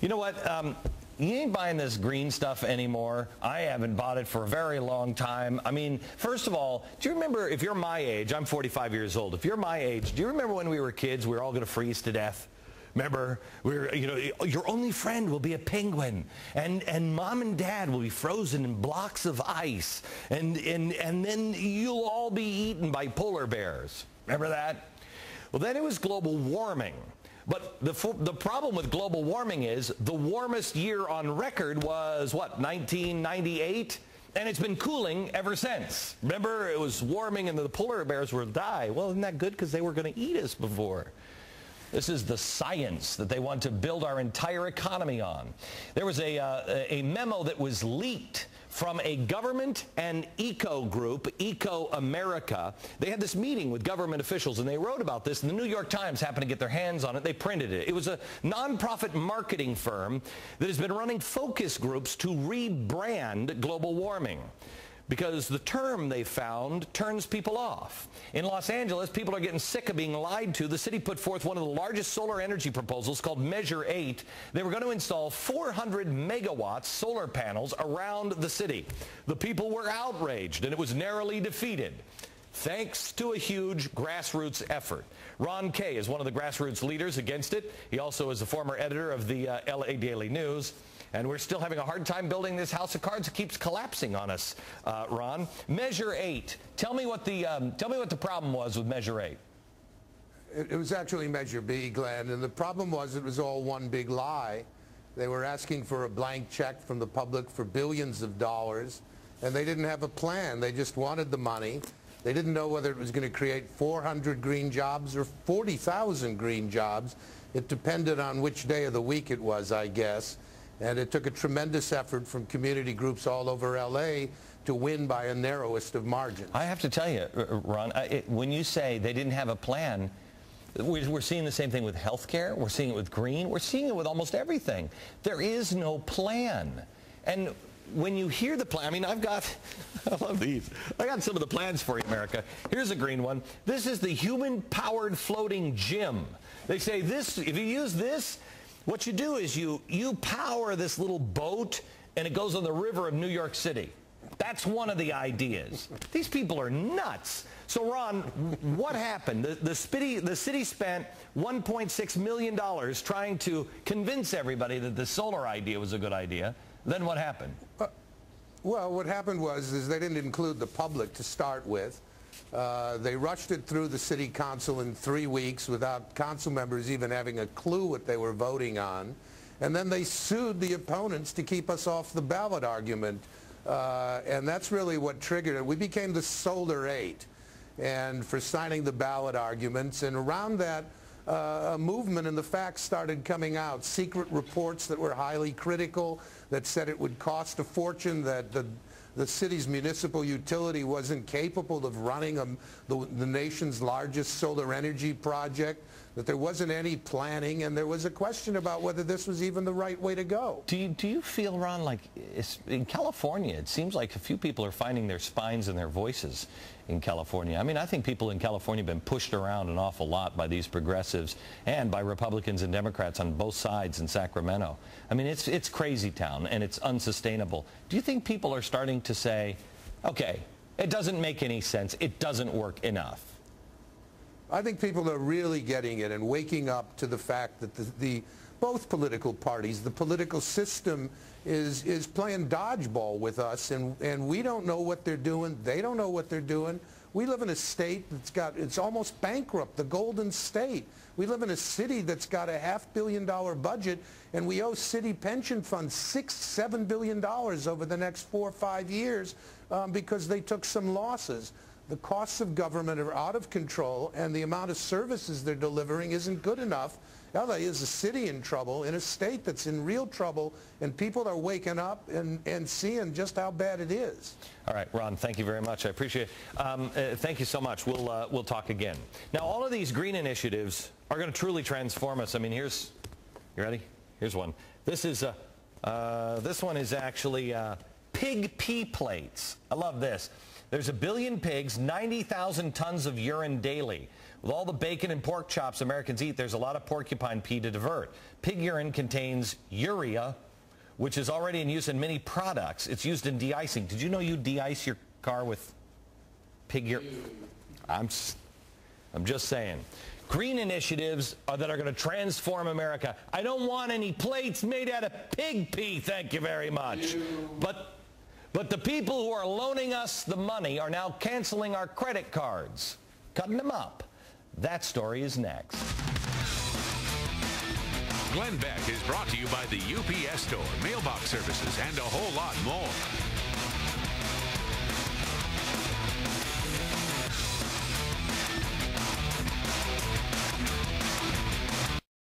You know what? You ain't buying this green stuff anymore. I haven't bought it for a very long time. I mean, first of all, do you remember, if you're my age, I'm 45 years old. If you're my age, do you remember when we were kids, we were all going to freeze to death? Remember, your only friend will be a penguin, and mom and dad will be frozen in blocks of ice, and then you'll all be eaten by polar bears. Remember that? Well, then it was global warming. But the problem with global warming is the warmest year on record was, what, 1998? And it's been cooling ever since. Remember, it was warming and the polar bears would die. Well, isn't that good? Because they were going to eat us before. This is the science that they want to build our entire economy on. There was a memo that was leaked from a government and eco group, Eco America. They had this meeting with government officials, and they wrote about this, and the New York Times happened to get their hands on it. They printed it. It was a nonprofit marketing firm that has been running focus groups to rebrand global warming, because the term they found turns people off. In Los Angeles, people are getting sick of being lied to. The city put forth one of the largest solar energy proposals called Measure 8. They were going to install 400 megawatts solar panels around the city. The people were outraged, and it was narrowly defeated, thanks to a huge grassroots effort. Ron Kaye is one of the grassroots leaders against it. He also is a former editor of the LA Daily News. And we're still having a hard time building this house of cards. It keeps collapsing on us, Ron. Measure 8. Tell me what the problem was with Measure 8. It was actually Measure B, Glenn, and the problem was it was all one big lie. They were asking for a blank check from the public for billions of dollars, and they didn't have a plan. They just wanted the money. They didn't know whether it was going to create 400 green jobs or 40,000 green jobs. It depended on which day of the week it was, I guess. And it took a tremendous effort from community groups all over L.A. to win by a narrowest of margins. I have to tell you, Ron, when you say they didn't have a plan, we're seeing the same thing with health care. We're seeing it with green. We're seeing it with almost everything. There is no plan. And when you hear the plan, I mean, I love these. I got some of the plans for you, America. Here's a green one. This is the human-powered floating gym. They say this, if you use this, what you do is you power this little boat, and it goes on the river of New York City. That's one of the ideas. These people are nuts. So, Ron, what happened? The city spent $1.6 million trying to convince everybody that the solar idea was a good idea. Then what happened? Well, what happened was they didn't include the public to start with. They rushed it through the city council in 3 weeks without council members even having a clue what they were voting on. And then they sued the opponents to keep us off the ballot argument. And that's really what triggered it. We became the Solar 8 and for signing the ballot arguments. And around that, a movement and the facts started coming out. Secret reports that were highly critical, that said it would cost a fortune, that the city's municipal utility wasn't capable of running the nation's largest solar energy project, that there wasn't any planning, and there was a question about whether this was even the right way to go. Do you feel, Ron, like in California, it seems like a few people are finding their spines and their voices in California? I mean, I think people in California have been pushed around an awful lot by these progressives and by Republicans and Democrats on both sides in Sacramento. I mean, it's crazy town, and it's unsustainable. Do you think people are starting to say, okay, it doesn't make any sense, it doesn't work enough? I think people are really getting it and waking up to the fact that both political parties, the political system is playing dodgeball with us, and we don't know what they're doing. They don't know what they're doing. We live in a state it's almost bankrupt, the Golden State. We live in a city that's got a $500 million budget, and we owe city pension funds $6-7 billion over the next 4 or 5 years because they took some losses. The costs of government are out of control, and the amount of services they're delivering isn't good enough. LA is a city in trouble, in a state that's in real trouble, and people are waking up and seeing just how bad it is. All right, Ron, thank you very much. I appreciate it. Thank you so much. We'll talk again. Now, all of these green initiatives are going to truly transform us. I mean, you ready? Here's one. This one is actually pig pee plates. I love this. There's 1 billion pigs, 90,000 tons of urine daily. With all the bacon and pork chops Americans eat, there's a lot of porcupine pee to divert. Pig urine contains urea, which is already in use in many products. It's used in de-icing. Did you know you de-ice your car with pig urine? I'm just saying. Green initiatives that are going to transform America. I don't want any plates made out of pig pee, thank you very much. But the people who are loaning us the money are now canceling our credit cards, cutting them up. That story is next. Glenn Beck is brought to you by the UPS Store, mailbox services, and a whole lot more.